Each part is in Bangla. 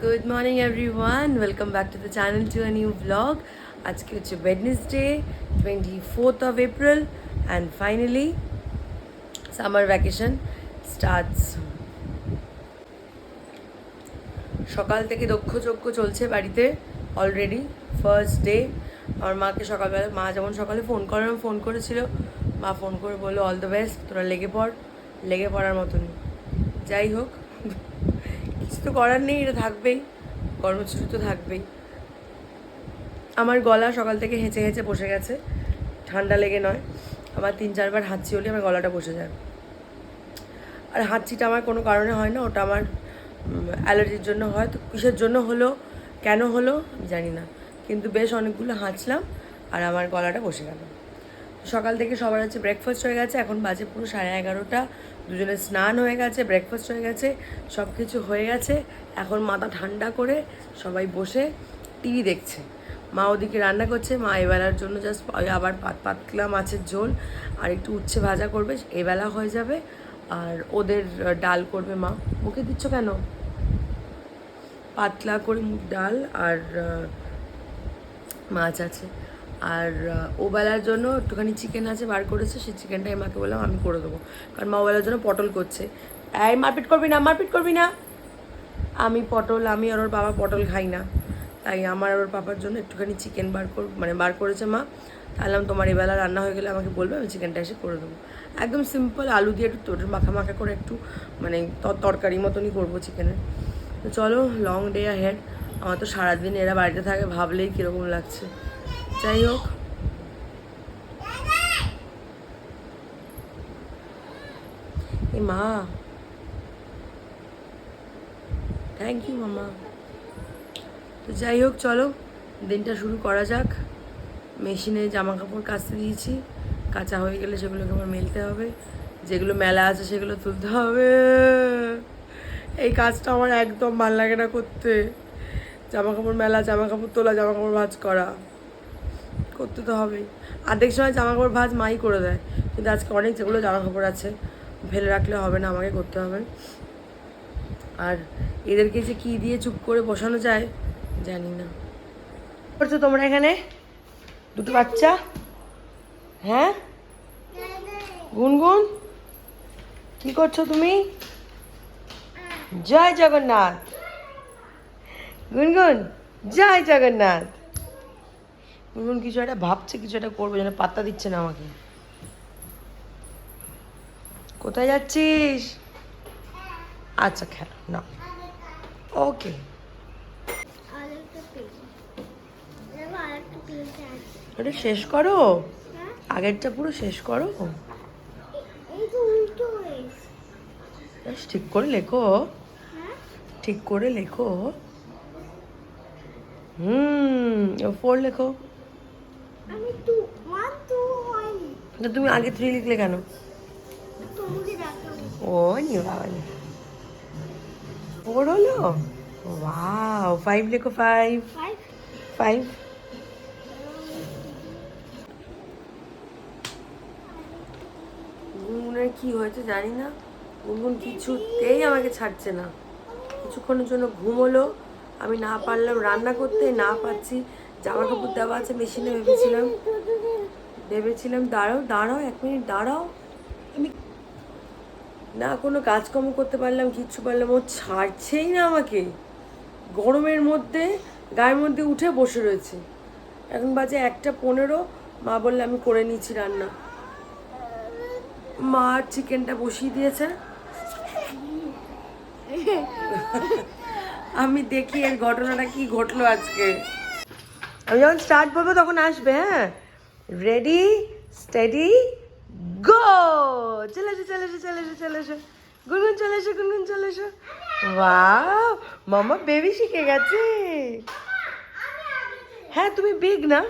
Good morning everyone. Welcome back to the channel to a new vlog. আজকে হচ্ছে Wednesday 24th of April and finally summer vacation starts. সকাল থেকে দক্ষযজ্ঞ চলছে বাড়িতে অলরেডি ফার্স্ট ডে। আমার মাকে সকালবেলা মা যেমন সকালে ফোন করেছিল, মা ফোন করে বললো অল দ্য বেস্ট, তোরা লেগে পড়ার মতনই। যাই হোক, কিছু তো করার নেই, এটা থাকবেই, কর্মসূচি তো থাকবেই। আমার গলা সকাল থেকে হেঁচে হেঁচে বসে গেছে, ঠান্ডা লেগে নয়, আমার 3-4 বার হাঁচি হলে আমার গলাটা বসে যায়। আর হাঁচিটা আমার কোনো কারণে হয় না, ওটা আমার অ্যালার্জির জন্য হয়। তো কিসের জন্য হলো, কেন হলো জানি না, কিন্তু বেশ অনেকগুলো হাঁচলাম আর আমার গলাটা বসে গেল। সকাল থেকে সবার হচ্ছে ব্রেকফাস্ট হয়ে গেছে, এখন বাজে পুরো 11:30। দুজনের স্নান হয়ে গেছে, ব্রেকফাস্ট হয়ে গেছে, সব কিছু হয়ে গেছে। এখন মাথা ঠান্ডা করে সবাই বসে টিভি দেখছে। মা ওদিকে রান্না করছে, মা এবেলার জন্য জাস্ট আবার পাতলা মাছের ঝোল আর একটু উচ্ছে ভাজা করবে, এবেলা হয়ে যাবে। আর ওদের ডাল করবে মা। মুখে দিচ্ছ কেন? পাতলা করে মুগ ডাল আর মাছ আছে। আর ওবেলার জন্য একটুখানি চিকেন আছে, বার করেছে, সেই চিকেনটাই মাকে বললাম আমি করে দেবো, কারণ মা ওবেলার জন্য পটল করছে। এই মারপিট করবি না। আমি আর ওর বাবা পটল খাই না, তাই আমার আর ওর পাপার জন্য একটুখানি চিকেন বার করেছে মা। তাহলে তোমার এবেলা রান্না হয়ে গেলে আমাকে বলবে, আমি চিকেনটা এসে করে দেবো। একদম সিম্পল আলু দিয়ে একটু মাখা করে একটু তরকারি মতনই করবো চিকেনের। তো চলো, লং ডে হেড। আমার তো সারাদিন এরা বাড়িতে থাকে, ভাবলেই কীরকম লাগছে। যাই হোক, এই মা, থ্যাংক ইউ মামা। তো যাই হোক, চলো দিনটা শুরু করা যাক। মেশিনে জামা কাপড় কাচতে দিয়েছি, কাঁচা হয়ে গেলে সেগুলোকে আবার মেলতে হবে, যেগুলো মেলা আছে সেগুলো তুলতে হবে। এই কাজটা আমার একদম ভাল লাগে না করতে। জামা কাপড় মেলা, জামা কাপড় তোলা, জামা কাপড় ভাঁজ করা, করতে তো হবেই। অর্ধেক সময় জামা কাপড় ভাঁজ মাই করে দেয়, কিন্তু আজকে অনেক যেগুলো জামা কাপড় আছে ফেলে রাখলে হবে না, আমাকে করতে হবে। আর এদেরকে যে কী দিয়ে চুপ করে বসানো যায় জানি না। করছো তোমরা এখানে দুটো বাচ্চা? হ্যাঁ গুনগুন, কি করছো তুমি? জয় জগন্নাথ গুনগুন, জয় জগন্নাথ। গুনগুন কিছু একটা ভাবছে, কিছু একটা করবে, যেন পাত্তা দিচ্ছে না আমাকে। কোথায় যাচ্ছিস? আচ্ছা খেলো না, ওকে। ওটা শেষ করো, আগেরটা পুরো শেষ করো। ঠিক করে লেখো, ঠিক করে লেখো। 4 লেখো। তুমি আগে 3 লিখলে কেন? ও নিও বাবা, 4 হলো। ওয়াও, 5 লেখো। 5 গুনগুনের কি হয়েছে জানি না, গুনগুন কিছুতেই আমাকে ছাড়ছে না। কিছুক্ষণের জন্য ঘুম হলো, আমি না পারলাম রান্না করতে, না পারছি জামা কাপড় দেওয়া আছে মেশিনে। ভেবেছিলাম দাঁড়াও 1 মিনিট দাঁড়াও। আমি না কোনো কাজকর্ম করতে পারলাম, কিচ্ছু পারলাম, ও ছাড়ছেই না আমাকে। গরমের মধ্যে গায়ের মধ্যে উঠে বসে রয়েছে। এখন বাজে 1:15, মা বললে আমি করে নিচ্ছি রান্না। মা চিকেনটা বসিয়ে দিয়েছে, আমি দেখি এর ঘটনাটা কি ঘটলো আজকে। আমি যখন স্টার্ট বলবো তখন আসবে। হ্যাঁ, রেডি স্টেডি গো। চলে এসো গুনগুন, চলে এসো। ওয়াও, মামা বেবি শিখে গেছে। হ্যাঁ তুমি বিগ না,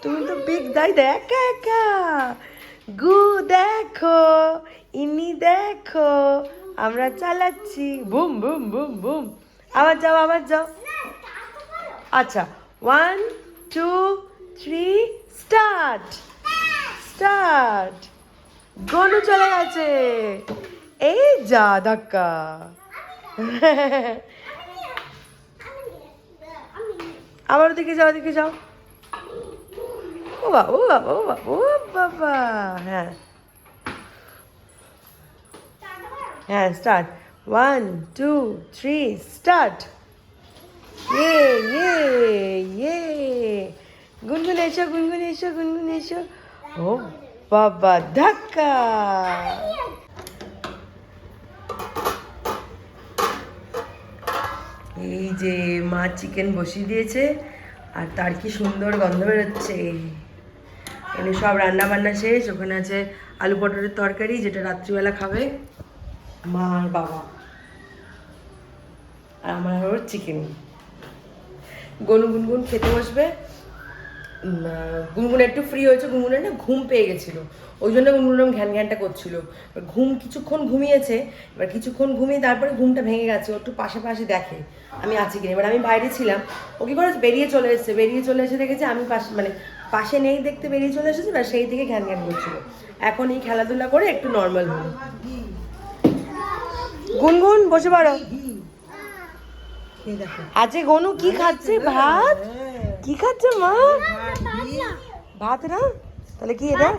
তুমি তো বিগ। একা গু দেখো, ইনি দেখো, আমরা চালাচ্ছি, বুম বুম বুম বুম। আবার যাও। আচ্ছা, 1 2 3 স্টার্ট। গনু চলে গেছে, এই যা ধাক্কা। আমার ওদিকে যাও, ওদিকে যাও। ও বাবা, ও বাবা, ও বাবা, ও বাবা। হ্যাঁ হ্যাঁ, স্টার্ট। 1 2 3 স্টার্ট। ইয়ে ইয়ে ইয়ে। গুনগুন এসো, গুনগুন এসো, গুনগুন এসো। ও বাবা, ধাক্কা। এই যে মা চিকেন বসিয়ে দিয়েছে, আর তার কি সুন্দর গন্ধ বেরোচ্ছে। এখানে সব রান্না বান্না শেষ। ওখানে আছে আলু পটলের তরকারি, যেটা রাত্রিবেলা খাবে মা আর বাবা। আর আমার ওর চিকেন। গনু গুনগুন খেতে বসবে। গুনগুন একটু ফ্রি হয়েছে, গুনগুনের না ঘুম পেয়ে গেছিলো, ওই জন্য গুনগুন ঘ্যান ঘ্যানটা করছিল। ঘুম কিছুক্ষণ ঘুমিয়েছে, এবার কিছুক্ষণ ঘুমিয়ে তারপরে ঘুমটা ভেঙে গেছে। ও একটু পাশাপাশি দেখে আমি আছি কিনা। এবার আমি বাইরে ছিলাম, ও কী করেছে বেরিয়ে চলে এসেছে। বেরিয়ে চলে এসে দেখেছে আমি পাশে, মানে পাশে নেই দেখতে বেরিয়ে চলে এসেছে। এবার সেই থেকে ঘ্যান ঘ্যান করছিল। এখন এই খেলাধুলা করে একটু নর্মাল হলো। গুনগুন বসে পড়ো। আজকে গনু কি খাচ্ছে? ভাত। কি খাচ্ছে মা? ভাত না, তাহলে কি এটা?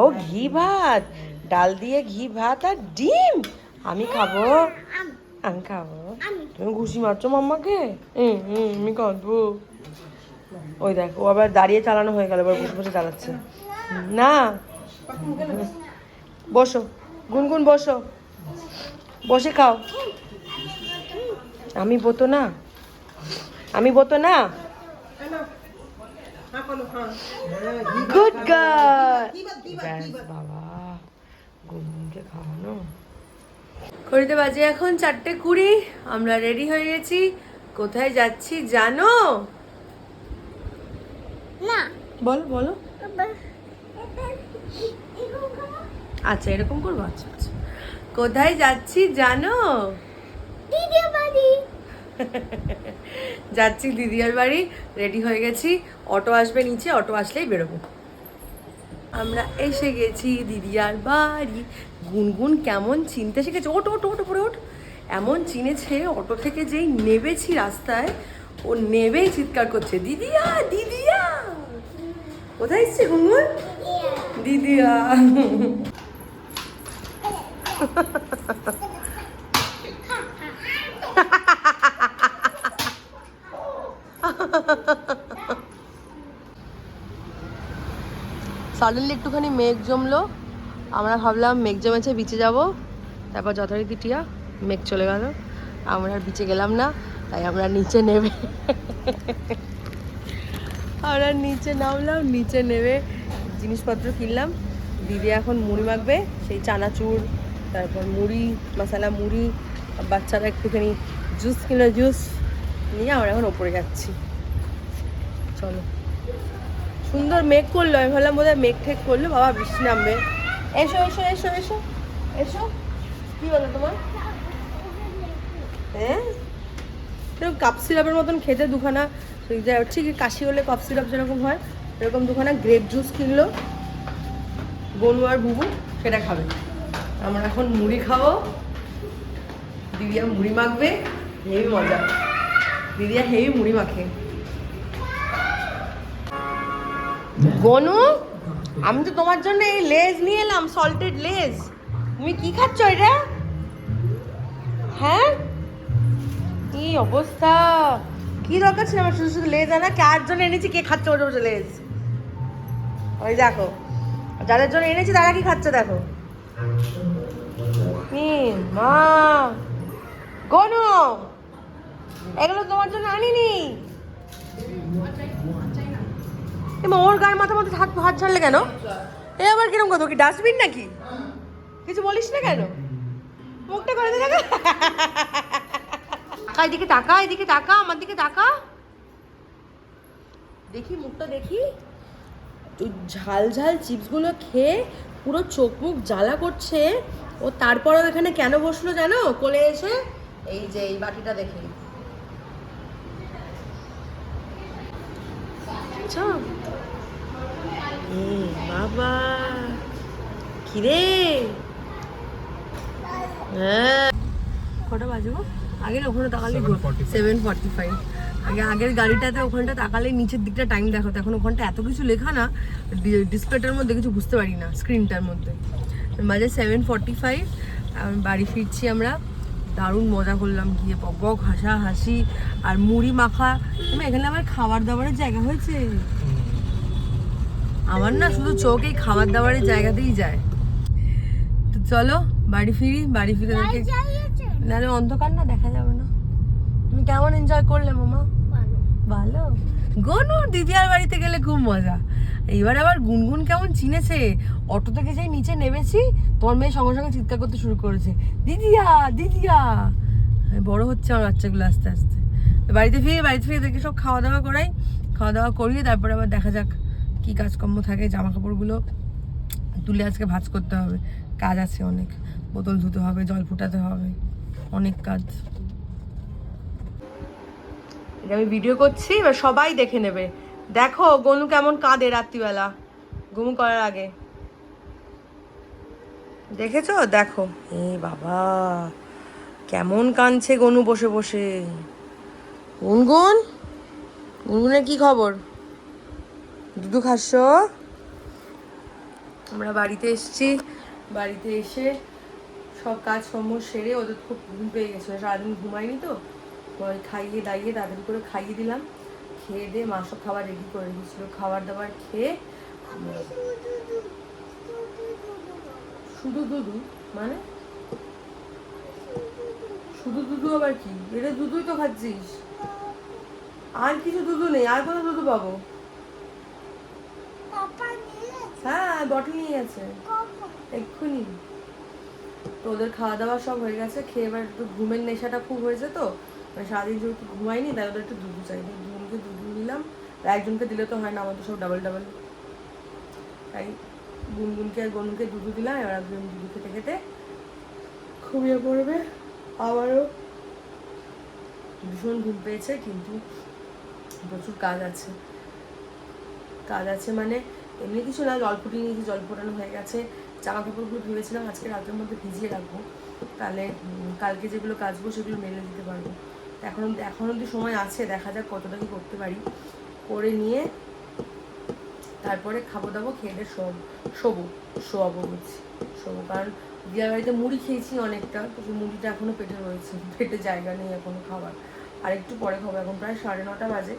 ও ঘি ভাত, ডাল দিয়ে ঘি ভাত আর ডিম। আমি খাবো, আমি খাবো। তুমি ঘুষি মারছো মাম্মাকে? আমি কাঁদবো। ওই দেখ, ও আবার দাঁড়িয়ে চালানো হয়ে গেল, এবার বসে বসে চালাচ্ছে না। বসো গুনগুন, বসো, বসে খাও। আমি বতো না, আমি বতো না। Good girl. বাবা, গুনগুনকে খাওয়ানো। ঘড়িতে বাজে এখন 4:20। আমরা রেডি হয়ে গেছি। কোথায় যাচ্ছি জানো? না বলো বলো। আচ্ছা এরকম করবো, আচ্ছা আচ্ছা। কোথায় যাচ্ছি জানো? দিদির বাড়ি। যাচ্ছি দিদিয়ার বাড়ি। রেডি হয়ে গেছি, অটো আসবে নিচে, অটো আসলেই বেরোবো। আমরা এসে গেছি দিদিয়ার বাড়ি। গুনগুন কেমন চিনতে শিখেছে। ওট ওট ওট পরে ওঠ। এমন চিনেছে, অটো থেকে যেই নেবেছি রাস্তায়, ও নেবেই চিৎকার করছে দিদিয়া দিদিয়া। কোথায় এসছে গুনগুন? দিদিয়া। সাডেনলি একটুখানি মেঘ জমলো। আমরা ভাবলাম মেঘ জমেছে, বিচে যাব। তারপর যথারীতি টিয়া মেঘ চলে গেল, আমরা আর বিচে গেলাম না। তাই আমরা নিচে নেমে আমরা নিচে নামলাম। নিচে নেমে জিনিসপত্র কিনলাম। দিদি এখন মুড়ি মাখবে, সেই চানাচুর, তারপর মুড়ি, মশলা মুড়ি। বাচ্চারা একটুখানি জুস কিনলো, জুস নিয়ে আমরা এখন ওপরে যাচ্ছি। চলো। সুন্দর মেঘ করলো, আমি ভাবলাম বোধহয় মেঘ ঠেক করলো, বাবা বৃষ্টি নামবে। এসো এসো এসো এসো এসো। কি বলো তোমার? হ্যাঁ, কাপ সিরাপের মতন খেতে দুখানা, ঠিক কাশি হলে কাপ সিরাপ যেরকম হয় এরকম দুখানা গ্রেপ জুস কিনলো গনু আর বুবু, সেটা খাবে। আমরা এখন মুড়ি খাবো। দিদিয়া মুড়ি মাখবে, হেভি মজা। দিদিয়া হেভি মুড়ি মাখে। গনু, আমি তো তোমার জন্য এই লেজ নিয়ে এলাম, সল্টেড লেজ। তুমি কি খাচ্ছ এটা? হ্যাঁ, কি অবস্থা! কি দরকার ছিল আমার শুধু শুধু লেজ আনা? কার জন্য এনেছি, কে খাচ্ছে ওটা ওটা লেজ? ওই দেখো, যাদের জন্য এনেছি তারা কি খাচ্ছে দেখো। মা গনু, এগুলো তোমার জন্য আনিনি। ওর গায়ে মাথা মাথা হাত ছাড়লে কেন? এ আবার কিরকম কথা, কি ডাস্টবিন নাকি? কিছু বলিস না কেন? মুখটা করে দেখা। এদিকে তাকা, এদিকে তাকা, আমার দিকে তাকা, দেখি মুখটা দেখি। ঝাল ঝাল চিপসগুলো খেয়ে পুরো চোখ মুখ জ্বালা করছে ও। তারপরেও এখানে কেন বসলো জানো? কোলে এসে এই যে এই বাটিটা দেখে। বাবা কিরে, হ্যাঁ কটা বাজবো? আগে ওখানে তাকালে 7:45। আগের গাড়িটাতে ওখানটা তাকালে নিচের দিকটা টাইম দেখাতো, এখন ওখানটা এত কিছু লেখা না, ডিসপ্লেটার মধ্যে কিছু বুঝতে পারি না, স্ক্রিনটার মধ্যে। বাজে 7:45, বাড়ি ফিরছি আমরা। দারুণ মজা করলাম গিয়ে, বক হাসাহাসি আর মুড়ি মাখা। এখানে আমার খাবার দাবারের জায়গা হয়েছে, আমার না শুধু চোখ এই খাবার দাবারের জায়গাতেই যায়। তো চলো বাড়ি ফিরি, বাড়ি ফিরে দেখে নাহলে অন্ধকার না দেখা যাবে না। তুমি কেমন এনজয় করলে মামা? ভালো। গনুর দিদিয়ার বাড়িতে গেলে খুব মজা। এবার আবার গুনগুন কেমন চিনেছে, অটো থেকে যাই নিচে নেমেছি, তোমার মেয়ে সঙ্গে সঙ্গে চিৎকার করতে শুরু করেছে, দিদিয়া দিদিয়া। বড় হচ্ছে আমার বাচ্চাগুলো আস্তে আস্তে। বাড়িতে ফিরে দেখে সব খাওয়া দাওয়া করাই, খাওয়া দাওয়া করিয়ে তারপরে আবার দেখা যাক কি কাজকর্ম থাকে। জামা কাপড়গুলো তুলে আজকে ভাঁজ করতে হবে, কাজ আছে অনেক, বোতল ধুতে হবে, জল ফুটাতে হবে, অনেক কাজ। আমি ভিডিও করছি, এবার সবাই দেখে নেবে। দেখো গনু কেমন কাঁদে রাত্রিবেলা ঘুম করার আগে, দেখেছো? দেখো এ বাবা কেমন কাঁদছে গনু বসে বসে। গুনগুন, গুনগুনের কি খবর? দুধু খাচ্ছ? আমরা বাড়িতে এসেছি, বাড়িতে এসে সব কাজকর্ম সেরে, ওদের খুব ঘুম পেয়ে গেছিলো, সারাদিন ঘুমায়নি তো, খাইয়ে দাইয়ে তাদের করে খাইয়ে দিলাম। খেয়ে দিয়ে মা সব খাবার রেডি করে দিয়েছিলো, খাবার দাবার খেয়ে। শুধু দুধু মানে? শুধু দুধু আবার কি? এটা দুধুই তো খাচ্ছিস, আর কিছু দুধু নেই। আর কোনো দুধু পাবো? হ্যাঁ বটল নিয়ে গেছে এক্ষুনি। তো ওদের খাওয়া দাওয়া সব হয়ে গেছে, খেয়ে এবার একটু ঘুমের নেশাটা খুব হয়েছে তো, মানে সারাদিন যেহেতু ঘুমাইনি তাই ওদের একটু দুধু চাই। দুজনকে দুধু দিলাম, আর একজনকে দিলে তো হয় না, আমার তো সব ডাবল ডাবল। তাই গুনগুনকে আর গনুকে দুধু দিলাম। এবার একজন দুধু খেতে খেতে ঘুমিয়ে পড়বে। আবারও ভীষণ ঘুম পেয়েছে, কিন্তু প্রচুর কাজ আছে। কাজ আছে মানে এমনি কিছু না, জল ফুটিয়ে নিয়েছি, জল ফোটানো হয়ে গেছে। জামা কাপড়গুলো ভেবেছিলাম আজকে রাতের মধ্যে ভিজিয়ে রাখবো, তাহলে কালকে যেগুলো কাচবো সেগুলো মেলে দিতে পারবো। এখন অবধি সময় আছে, দেখা যাক কতটা কি করতে পারি। করে নিয়ে তারপরে খাবো দাবো, খেয়ে দিয়ে শোয়াবো বুঝছি, কারণ দিয়ার বাড়িতে মুড়ি খেয়েছি অনেকটা, তো সেই মুড়িটা এখনও পেটে রয়েছে, পেটে জায়গা নেই এখনও খাবার। আর একটু পরে খাবো, এখন প্রায় 9:30 বাজে।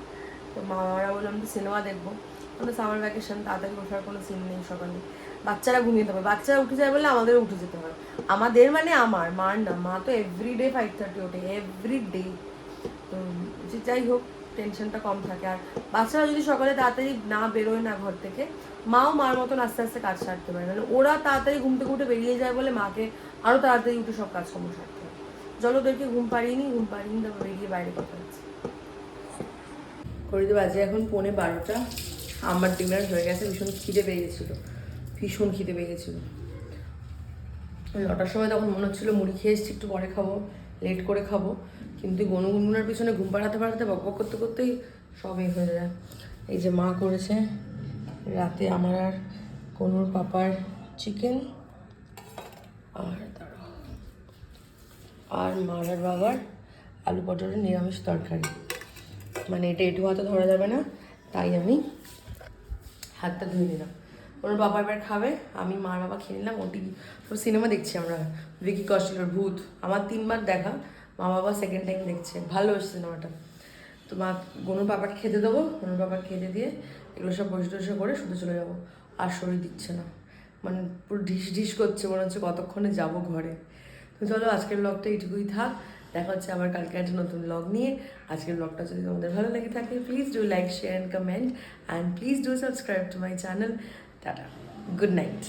তো মামারা বললাম যে সিনেমা দেখবো, মানে সামার ভ্যাকেশন, তাড়াতাড়ি বসার কোনো সিন নেই সকালে। বাচ্চারা ঘুমিয়ে যাবে, বাচ্চারা উঠে যায় বলে আমাদেরও উঠে যেতে হয়। আমাদের মানে আমার, মার না, মা তো এভরিডে 5:30 ওঠে, এভরিডে। তো যাই হোক, টেনশনটা কম থাকে। আর বাচ্চারা যদি সকালে তাড়াতাড়ি না বেরোয় না ঘর থেকে, মাও মার মতন আস্তে আস্তে কাজ সারতে পারে, মানে ওরা তাড়াতাড়ি ঘুম থেকে উঠে বেরিয়ে যায় বলে মাকে আরও তাড়াতাড়ি উঠে সব কাজকর্ম সারতে হয়। চলো ওদেরকে ঘুম পাড়িয়ে তারপর বেরিয়ে বাইরে কথা হচ্ছে। ঘড়িতে বাজে এখন 11:45। আমার ডিনার হয়ে গেছে, ভীষণ খিদে পেয়ে গেছিলো। 9টার সময় তখন মনে হচ্ছিলো মুড়ি খেয়ে এসেছি, একটু পরে খাবো, লেট করে খাবো, কিন্তু গুনগুনার পিছনে ঘুম পাড়াতে বক করতে করতেই সব হয়ে যায়। এই যে মা করেছে রাতে আমার আর গনুর পাপার চিকেন, আর মার আর বাবার আলু পটলের নিরামিষ তরকারি। মানে এটা এটু হাতে ধরা যাবে না, তাই আমি হাতটা ধুয়ে নিলাম। ওর বাবা এবার খাবে, আমি মার বাবা খেয়ে নিলাম। ওটি সব সিনেমা দেখছি আমরা, ভিকি কৌশলের ভূত, আমার 3বার দেখা, মা বাবা সেকেন্ড টাইম দেখছে, ভালো হয়েছে সিনেমাটা। তো মা গনুর বাবাকে খেতে দেবো, গনুর বাবাকে খেতে দিয়ে এগুলো সব পরিষ্কার করে শুতে চলে যাবো। আর শরীর দিচ্ছে না, মানে পুরো ঢিস করছে, মনে হচ্ছে কতক্ষণে যাবো ঘরে। তো চলো আজকের ব্লগটা এইটুকুই থাক, দেখা হচ্ছে আবার কালকে একটা নতুন ব্লগ নিয়ে। আজকের ব্লগটা যদি তোমাদের ভালো লেগে থাকে, please do like, share and comment, and please do subscribe to my channel. Tata, good night.